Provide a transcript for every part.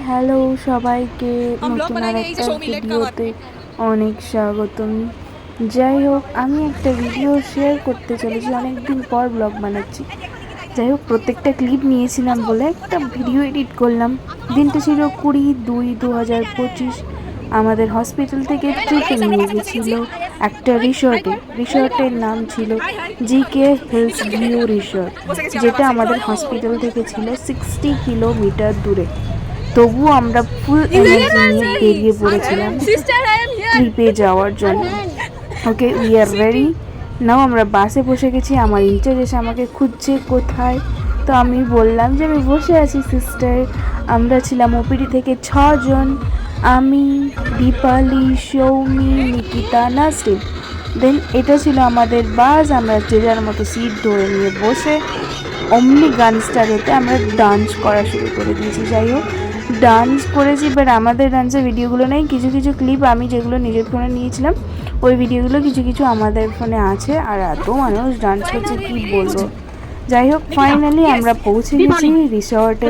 Hello সবাইকে নতুন আরেকটা ভিডিওতে অনেক স্বাগতম। যাই হোক, আমি একটা ভিডিও শেয়ার করতে চলেছি, অনেকদিন পর ব্লগ বানাচ্ছি। যাই হোক, প্রত্যেকটা ক্লিপ নিয়েছিলাম বলে একটা ভিডিও এডিট করলাম। দিনটা ছিল 20/2/2025। আমাদের হসপিটাল থেকে ট্রিপে নিয়ে গেছিলো একটা রিসর্টের নাম ছিল জিকে হিলস ভিউ রিসর্ট, যেটা আমাদের হসপিটাল থেকে ছিল 60 কিলোমিটার দূরে। তবুও আমরা ফুল এনার্জি নিয়ে বেরিয়ে পড়েছিলাম ট্রিপে যাওয়ার জন্য। ওকে, উই আর রেডি নাও। আমরা বাসে বসে গেছি। আমার ইনচার্জ এসে আমাকে খুঁজছে কোথায়, তো আমি বললাম যে আমি বসে আছি সিস্টার। আমরা ছিলাম ওপিডি থেকে 6 জন, আমি, দীপালি, সৌমি, নিকিতা, নাসরিন। দেন এটা ছিল আমাদের বাস। আমরা যে যার মতো সিট ধরে নিয়ে বসে অমনি গান স্টার্ট হতে আমরা ডান্স করা শুরু করে দিয়েছি। যাই হোক, ডান্স করেছি, বাট আমাদের ডান্সের ভিডিওগুলো নেই। কিছু কিছু ক্লিপ আমি যেগুলো নিজের ফোনে নিয়েছিলাম, ওই ভিডিওগুলো কিছু কিছু আমাদের ফোনে আছে। আর এত মানুষ ডান্স করছে কি বলবো। যাই হোক, ফাইনালি আমরা পৌঁছে গেছি রিসর্টে।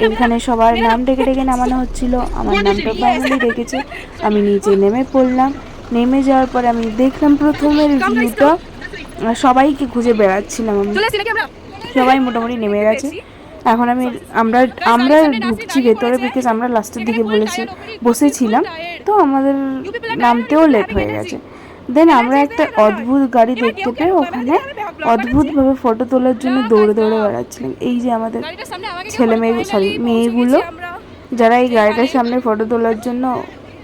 এখানে সবার নাম ডেকে ডেকে নামানো হচ্ছিল। আমার নামটা ফাইনালি ডেকেছে, আমি নিচে নেমে পড়লাম। নেমে যাওয়ার পরে আমি দেখলাম প্রথমের ভিউটা, সবাইকে খুঁজে বেড়াচ্ছিলাম আমি। সবাই মোটামুটি নেমে গেছে। এখন আমরা আমরা ঢুকছি ভেতরে, বিকজ আমরা লাস্টের দিকে বসেছিলাম, তো আমাদের নামতেও লেট হয়ে গেছে। দেন আমরা একটা অদ্ভুত গাড়ি দেখতে পেয়ে ওখানে অদ্ভুতভাবে ফটো তোলার জন্য দৌড়ে দৌড়ে বেড়াচ্ছিলাম। এই যে আমাদের মেয়েগুলো, যারা এই গাড়িটার সামনে ফটো তোলার জন্য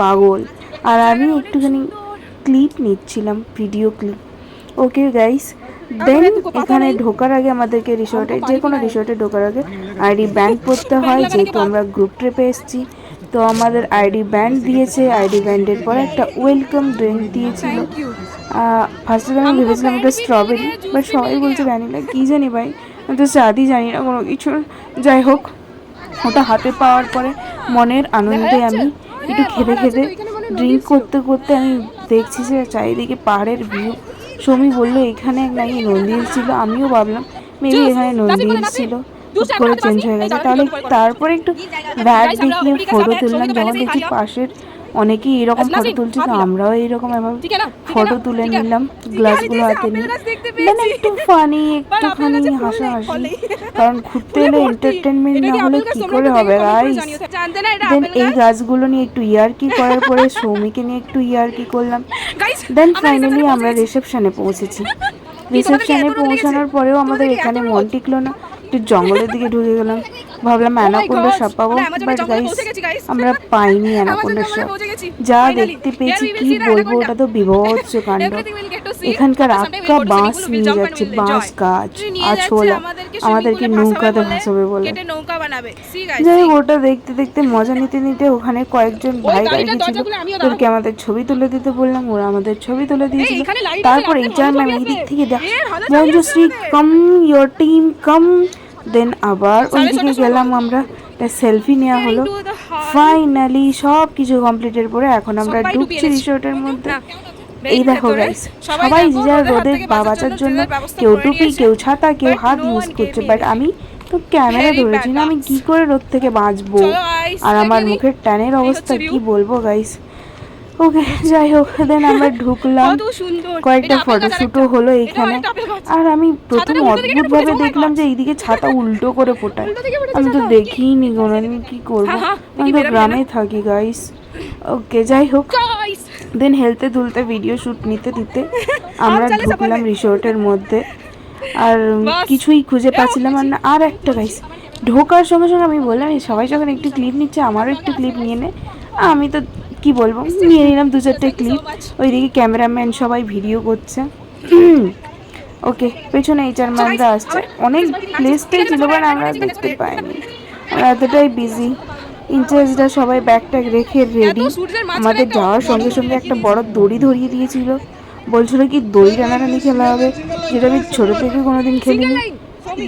পাগল, আর আমি একটুখানি ক্লিপ নিচ্ছিলাম, ভিডিও ক্লিপ। ওকে গাইস, দেন এখানে ঢোকার আগে আমাদেরকে যে কোনো রিসর্টে ঢোকার আগে আইডি ব্যান্ড করতে হয়, যেহেতু আমরা গ্রুপ ট্রিপে এসেছি। তো আমাদের আইডি ব্যান্ড দিয়েছে। আইডি ব্যান্ডের পর একটা ওয়েলকাম ড্রিঙ্ক দিয়েছিল। ফার্স্টে আমি ভেবেছিলাম একটা স্ট্রবেরি, বাট সবাই বলছে ভ্যানিলা। কী জানি ভাই, আমি তো স্বাদই জানি না কোনো কিছু। যাই হোক, ওটা হাতে পাওয়ার পরে মনের আনন্দে আমি একটু খেতে খেতে ড্রিঙ্ক করতে করতে আমি দেখছি যে চারিদিকে পাহাড়ের ভিউ। সৌমি বললো এখানে নাকি নন্দী হিলস ছিল। আমিও ভাবলাম মেবি এখানে নন্দী হিলস ছিল, করে চেঞ্জ হয়ে গেছে। তারপরে একটু ব্যাগ দেখিয়ে ফটো তুললাম। যখন দেখি পাশের অনেকেই এরকম ফটো তুলছে, তো আমরাও এইরকম এভাবে ফটো তুলে নিলাম গ্লাসগুলো হাতে নিয়ে। মানে একটু ফানি, একটুখানি হাসাহাসি, কারণ ঘুরতে এলে এন্টারটেনমেন্ট না হলে কি করে হবে গাইস। দেন এই গাছগুলো নিয়ে একটু ইয়ার্কি করার পরে সৌমিকে নিয়ে একটু ইয়ার্কি করলাম। দেন ফাইনালি আমরা রিসেপশনে পৌঁছেছি। রিসেপশনে পৌঁছানোর পরেও আমাদের এখানে মন টিকলো না, একটু জঙ্গলের দিকে ঢুকে গেলাম। ভাবলাম অ্যানাকোন্ডা সাপ পাবো, বাট গাইস আমরা পাইনি অ্যানাকোন্ডা সাপ। যা দেখতে পেয়েছি কি বলবো, ওটা তো বিভৎস কাণ্ড। এখানকার আক্কা বাঁশ নিয়ে যাচ্ছে, বাঁশ গাছ আছোলা, আমাদেরকে নৌকাতে ভাসাবে বলে। যাই হোক, ওটা দেখতে দেখতে মজা নিতে নিতে ওখানে কয়েকজন ভাই গাড়ি ছিল, ওদেরকে আমাদের ছবি তুলে দিতে বললাম, ওরা আমাদের ছবি তুলে দিয়েছিল। তারপর এইচআর ম্যাম এই দিক থেকে মঞ্জুশ্রী কাম, ইয়োর টিম কাম। দেন আবার ওইদিকে গেলাম আমরা, সেলফি নেওয়া হলো। ফাইনালি সব কিছু কমপ্লিটের পরে এখন আমরা ঢুকছি রিসোর্টের মধ্যে। এই দেখো গাইস, সবাই যে যার রোদের বাঁচার জন্য কেউ টুপি, কেউ ছাতা, কেউ হাত ইউজ করছে, বাট আমি তো ক্যামেরা ধরেছি না, আমি কি করে রোদ থেকে বাঁচবো। আর আমার মুখের ট্যানের অবস্থা কি বলবো গাইস। ওকে, যাই হোক, দেন আমরা ঢুকলাম, কয়েকটা ফটোশ্যুটও হলো এইখানে। আর আমি প্রথম অদ্ভুতভাবে দেখলাম যে এইদিকে ছাতা উল্টো করে ফোটায়। আমি তো দেখিনি কোনোদিন, কি করবো, আমি তো গ্রামে থাকি গাইস। ওকে, যাই হোক, দেন হেলতে দুলতে ভিডিও শ্যুট নিতে দিতে আমরা ঢুকলাম রিসোর্টের মধ্যে। আর কিছুই খুঁজে পাচ্ছিলাম না। আর একটা গাইস, ঢোকার সঙ্গে সঙ্গে আমি বললাম সবাই যখন একটু ক্লিপ নিচ্ছে আমারও একটু ক্লিপ নিয়ে নে। আমি তো কি বলবো, নিয়ে নিলাম 2-4টে ক্লিপ। ওইদিকে ক্যামেরাম্যান সবাই ভিডিও করছে। ওকে, পেছনে এইচআর ম্যানরা আসছে। অনেক প্লেসটাই ছিল, বাট আমরা দেখতে পাইনি, আমরা এতটাই বিজি। ইনচার্জরা সবাই ব্যাগ ট্যাগ রেখে রেডি। আমাদের যাওয়ার সঙ্গে সঙ্গে একটা বড় দড়ি ধরিয়ে দিয়েছিল, বলছিল কি দড়ি টানাটানি খেলা হবে, যেটা আমি ছোটো থেকে কোনোদিন খেলিনি।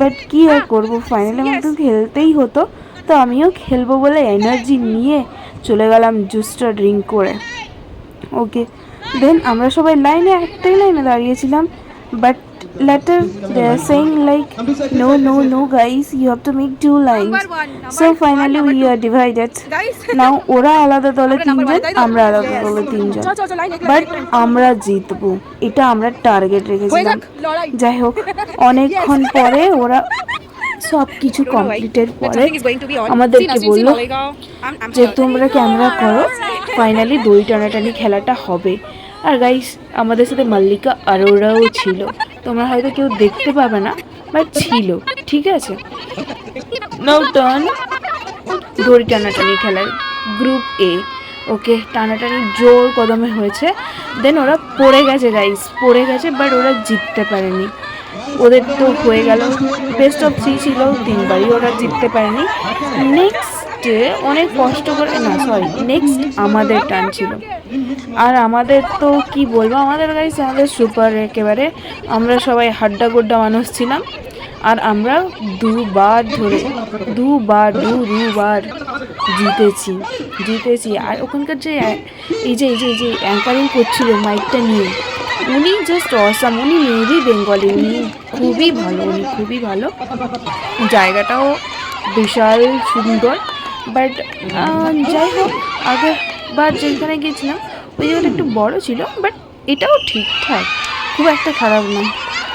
বাট কি আর করবো, ফাইনালি আমাকে তো খেলতেই হতো, তো আমিও খেলবো বলে এনার্জি নিয়ে চলে গেলাম জুসটা ড্রিঙ্ক করে। ওকে, দেন আমরা সবাই একটাই লাইনে দাঁড়িয়েছিলাম, but later they are saying like no guys, you have to make two lines. So finally we are divided. Now ওরা আলাদা দলে তিনজন, আমরা আলাদা দলে তিনজন, বাট আমরা জিতবো, এটা আমরা টার্গেট রেখেছিলাম। যাই হোক, অনেকক্ষণ পরে ওরা সব কিছু কমপ্লিটের পরে আমাদেরকে বললো যে তোমরা ক্যামেরা করো, ফাইনালি দড়ি টানাটানি খেলাটা হবে। আর গাইস, আমাদের সাথে মাল্লিকা আরোরাও ছিল, তোমরা হয়তো কেউ দেখতে পাবে না, বাট ছিল, ঠিক আছে। নাও টার্ন, দড়ি টানাটানি খেলার গ্রুপ এ। ওকে, টানাটানি জোর কদমে হয়েছে, দেন ওরা পড়ে গেছে গাইস, পড়ে গেছে, বাট ওরা জিততে পারেনি। ওদের তো হয়ে গেল, বেস্ট অফ 3 ছিল, 3 বারই ওরা জিততে পারেনি। নেক্সটে অনেক কষ্ট করে, না সরি, নেক্সট আমাদের টার্ন ছিল। আর আমাদের তো কি বলবো, আমাদের গাইস, আমাদের সুপার একেবারে, আমরা সবাই হাড্ডা গোড্ডা মানুষ ছিলাম। আর আমরা দুবার দুবার জিতেছি। আর ওখানকার যে এই যে অ্যাঙ্কারিং করছিল মাইকটা নিয়ে, উনি জাস্ট অসাম, উনি মেবি বেঙ্গলি, উনি খুবই ভালো। জায়গাটাও বিশাল সুন্দর, বাট যাই হোক, আগেরবার যেখানে গিয়েছিলাম ওই জায়গাটা একটু বড় ছিল, বাট এটাও ঠিকঠাক, খুব একটা খারাপ না।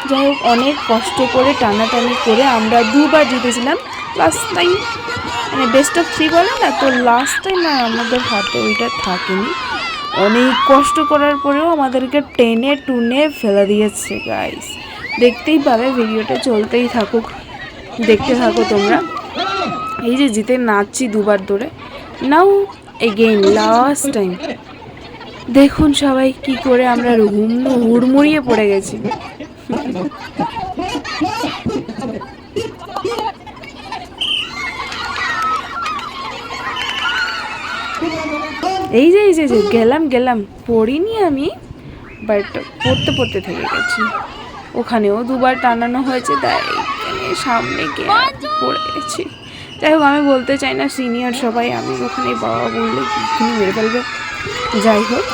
যাই হোক, অনেক কষ্ট করে টানাটানি করে আমরা 2 বার জিতেছিলাম। লাস্ট টাইম মানে বেস্ট অফ 3 বলে না, তো লাস্ট টাইম আর আমাদের হাতে ওইটা থাকেনি। অনেক কষ্ট করার পরেও আমাদেরকে টেনে টুনে ফেলে দিয়েছে গাইস। দেখতেই পাবে, ভিডিওটা চলতেই থাকুক, দেখতে থাকো তোমরা। এই যে জিতে নাচছি 2 বার ধরে। নাও এগেইন লাস্ট টাইম, দেখুন সবাই কি করে আমরা হুড়মুড়িয়ে পড়ে গেছি। এই যে গেলাম পড়িনি আমি, বাট পড়তে থেকে গেছি। ওখানেও 2 বার টানানো হয়েছে, তাই সামনে গিয়ে পড়ে গেছি। যাই হোক, আমি বলতে চাই না, সিনিয়র সবাই, আমি ওখানে বাবা বললে কি মেরে ফেলবে। যাই হোক,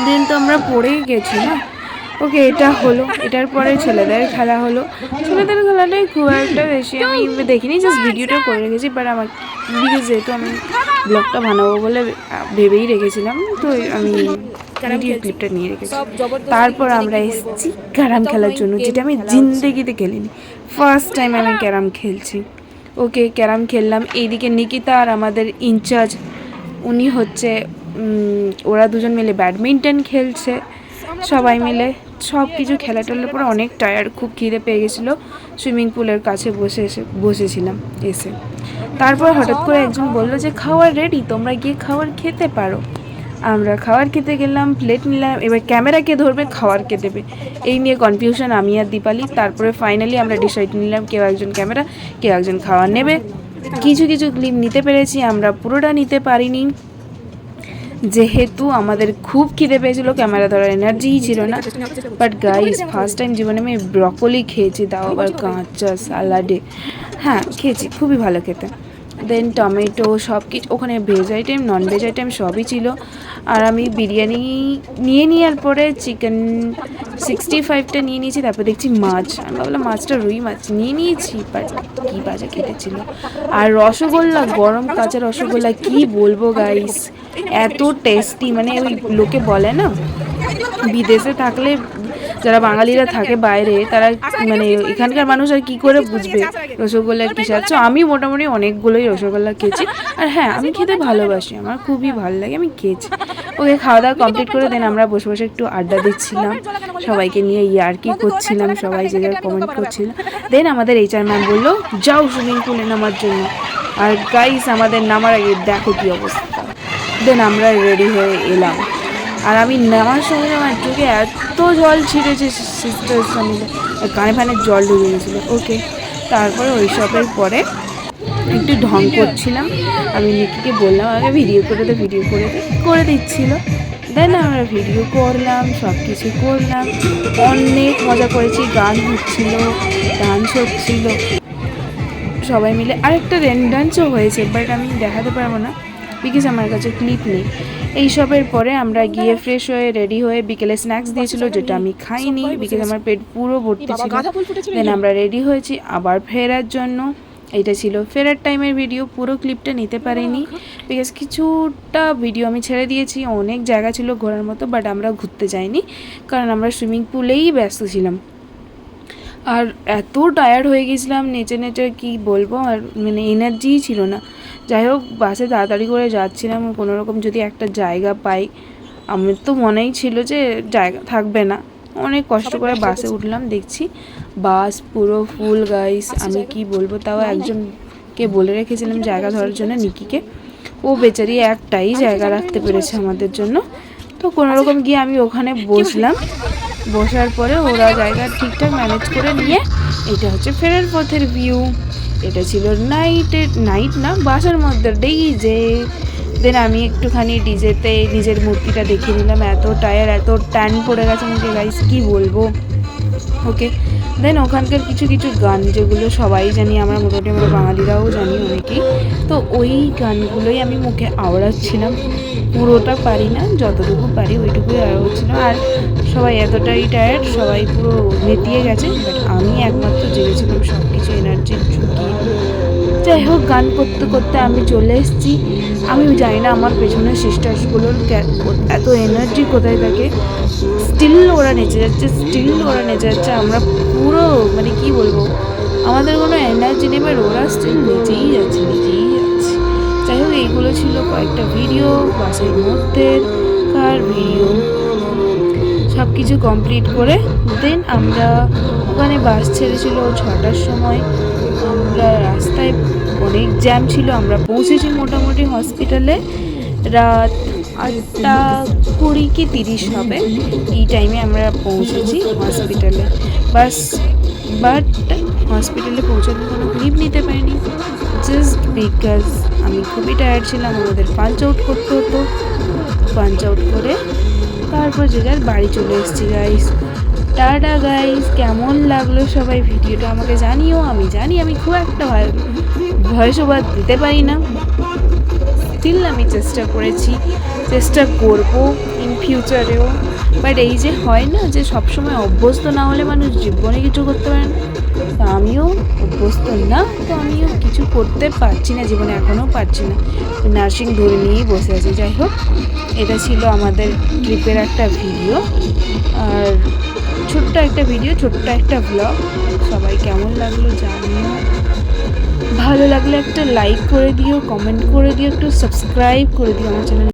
দেন তো আমরা পড়েই গেছি না। ওকে, এটা হলো, এটার পরে ছেলেদের খেলা হলো। ছেলেদের খেলাটাই খুব একটা বেশি আমি দেখিনি, জাস্ট ভিডিওটা করে রেখেছি। বাট আমার যেহেতু আমি ব্লগটা বানাবো বলে ভেবেই রেখেছিলাম, তো আমি ভিডিও ক্লিপটা নিয়ে রেখেছি। তারপর আমরা এসেছি ক্যারাম খেলার জন্য, যেটা আমি জিন্দেগিতে খেলিনি, ফার্স্ট টাইম আমি ক্যারাম খেলছি। ওকে, ক্যারাম খেললাম। এইদিকে নিকিতা আর আমাদের ইনচার্জ, উনি হচ্ছে ওরা দুজন মিলে ব্যাডমিন্টন খেলছে। সবাই মিলে সব কিছু খেলা টেলার পরে অনেক টায়ার্ড, খুব খিদে পেয়ে গেছিলো। সুইমিং পুলের কাছে বসেছিলাম এসে। তারপর হঠাৎ করে একজন বললো যে খাবার রেডি, তোমরা গিয়ে খাবার খেতে পারো। আমরা খাবার খেতে গেলাম, প্লেট নিলাম। এবার ক্যামেরা কে ধরবে, খাবার কে দেবে, এই নিয়ে কনফিউশন আমি আর দীপালি। তারপরে ফাইনালি আমরা ডিসাইড নিলাম কেউ একজন ক্যামেরা, কেউ একজন খাবার নেবে। কিছু ক্লিপ নিতে পেরেছি, আমরা পুরোটা নিতে পারিনি, যেহেতু আমাদের খুব খিদে পেয়েছিল, ক্যামেরা ধরার এনার্জিই ছিল না। বাট গাইস, ফার্স্ট টাইম জীবনে আমি ব্রকলি খেয়েছি, তাও আবার কাঁচা সালাডে। হ্যাঁ, খেয়েছি, খুবই ভালো খেতে। দেন টমেটো সব কিছু, ওখানে veg item non veg item সবই ছিল। আর আমি বিরিয়ানি নিয়ে নেওয়ার পরে চিকেন 65টা নিয়ে নিয়েছি। তারপর দেখছি মাছ, আমি ভাবলাম মাছটা রুই মাছ নিয়ে নিয়েছি, বাট কী বাজে খেতে ছিল। আর রসগোল্লা, গরম কাঁচা রসগোল্লা, কি বলবো গাইস, এত টেস্টি। মানে ওই লোকে বলে না, বিদেশে থাকলে যারা বাঙালিরা থাকে বাইরে, তারা মানে এখানকার মানুষ আর কি করে বুঝবে রসগোল্লার কী স্বাদ। তো আমি মোটামুটি অনেকগুলোই রসগোল্লা খেয়েছি। আর হ্যাঁ, আমি খেতে ভালোবাসি, আমার খুবই ভালো লাগে, আমি খেয়েছি। ওকে, খাওয়া দাওয়া কমপ্লিট করে দেন আমরা বসে বসে একটু আড্ডা দিচ্ছিলাম, সবাইকে নিয়ে ইয়ার্কি করছিলাম, সবাই যে যার কমেন্ট করছিল। দেন আমাদের HR ম্যাম বললো যাও সুইমিং পুলে নামার জন্য। আর গাইস, আমাদের নামার আগে দেখো কী অবস্থা। দেন আমরা রেডি হয়ে এলাম, আর আমি নামার সঙ্গে আমার চোখে এত জল ছিটেছে, সিস্টার্স মিলে কানে ফানে জল ঢুকে গেছিলো। ওকে, তারপরে ওইসবের পরে একটু ঢং করছিলাম। আমি নিকিকে বললাম আগে ভিডিও করে দিচ্ছিলো। দেন আমরা ভিডিও করলাম, সব কিছু করলাম, অনেক মজা করেছি। গান হচ্ছিলো, ডান্স হচ্ছিলো সবাই মিলে। আরেকটা রেন ডান্সও হয়েছে, বাট আমি দেখাতে পারবো না, বিকজ আমার কাছে ক্লিপ নেই। এইসবের পরে আমরা গিয়ে ফ্রেশ হয়ে রেডি হয়ে বিকেলে স্ন্যাক্স দিয়েছিল, যেটা আমি খাইনি বিকজ আমার পেট পুরো ভর্তি ছিল। দেন আমরা রেডি হয়েছি আবার ফেরার জন্য। এটা ছিল ফেরার টাইমের ভিডিও, পুরো ক্লিপটা নিতে পারিনি বিকজ কিছুটা ভিডিও আমি ছেড়ে দিয়েছি। অনেক জায়গা ছিল ঘোরার মতো, বাট আমরা ঘুরতে যাইনি কারণ আমরা সুইমিং পুলেই ব্যস্ত ছিলাম। আর এত টায়ার্ড হয়ে গেছিলাম নেচে নেচে, কি বলবো, আর মানে এনার্জিই ছিল না। যাই হোক, বাসে তাড়াতাড়ি করে যাচ্ছিলাম, কোনোরকম যদি একটা জায়গা পাই। আমার তো মনেই ছিল যে জায়গা থাকবে না, অনেক কষ্ট করে বাসে উঠলাম। দেখছি বাস পুরো ফুল গাইস। আমি কি বলবো, তাও একজনকে বলে রেখেছিলাম জায়গা ধরার জন্য, নিকিকে। ও বেচারি একটাই জায়গা রাখতে পেরেছে আমাদের জন্য। তো কোনোরকম গিয়ে আমি ওখানে বসলাম। বসার পরে ওরা জায়গা ঠিকঠাক ম্যানেজ করে নিয়ে, এটা হচ্ছে ফেরার পথের ভিউ। এটা ছিল নাইট না, বাসের মধ্যে ডিজে। দেন আমি একটুখানি ডিজেতে নিজের মূর্তিটা দেখে নিলাম। এত টায়ার, এত ট্যান পড়ে গেছে আমাকে গাইস, কি বলবো। ওকে, দেন ওখানকার কিছু কিছু গান যেগুলো সবাই জানি, আমরা মোটামুটি আমরা বাঙালিরাও জানি অনেকেই, তো ওই গানগুলোই আমি মুখে আওড়াচ্ছিলাম। পুরোটা পারি না, যতটুকু পারি ওইটুকুই আওড়াচ্ছিলাম। আর সবাই এতটাই টায়ার্ড, সবাই পুরো নেতিয়ে গেছে, বাট আমি একমাত্র জেগেছিলাম সব কিছু এনার্জি ঝুঁকিয়ে। যাই হোক, গান করতে করতে আমি চলে এসেছি। আমি জানি না আমার পেছনের সিস্টার্সগুলোর এত এনার্জি কোথায় থাকে। স্টিল ওরা নেচে যাচ্ছে, আমরা পুরো মানে কি বলবো, আমাদের কোনো এনার্জি নেই, বাট ওরা স্টিল নেচেই যাচ্ছে। যাই হোক, এইগুলো ছিল কয়েকটা ভিডিও, বাসের মধ্যেকার ভিডিও। সব কিছু কমপ্লিট করে দেন আমরা ওখানে বাস ছেড়েছিল 6টার সময়। আমরা রাস্তায় অনেক জ্যাম ছিল। আমরা পৌঁছেছি মোটামুটি হসপিটালে রাত 8:20 কি 30 হবে, এই টাইমে আমরা পৌঁছেছি হসপিটালে। বাট হসপিটালে পৌঁছাতে কোনো ক্লিপ নিতে পারিনি, জাস্ট বিকজ আমি খুবই টায়ার্ড ছিলাম। আমাদের পাঞ্চ আউট করতে হতো। পাঞ্চ আউট করে তারপর যে যার বাড়ি চলে এসেছি গাইস। টাটা গাইস, কেমন লাগলো সবাই ভিডিওটা আমাকে জানিও। আমি জানি আমি খুব একটা ভয়েস ওভার দিতে পারি না, স্টিল আমি চেষ্টা করবো ইন ফিউচারেও। বাট এই যে হয় না যে সবসময় অভ্যস্ত না হলে মানুষ জীবনে কিছু করতে পারে না, তো আমিও অভ্যস্ত না, তো আমিও কিছু করতে পারছি না জীবনে, এখনও পারছি না। নার্সিং ধরে নিয়েই বসে আছি। যাই হোক, এটা ছিল আমাদের ট্রিপের একটা ভিডিও, আর ছোট্ট একটা ব্লগ। সবাই কেমন লাগলো জানিও। ভালো লাগলে একটা লাইক করে দিও, কমেন্ট করে দিও, একটু সাবস্ক্রাইব করে দিও আমার চ্যানেল।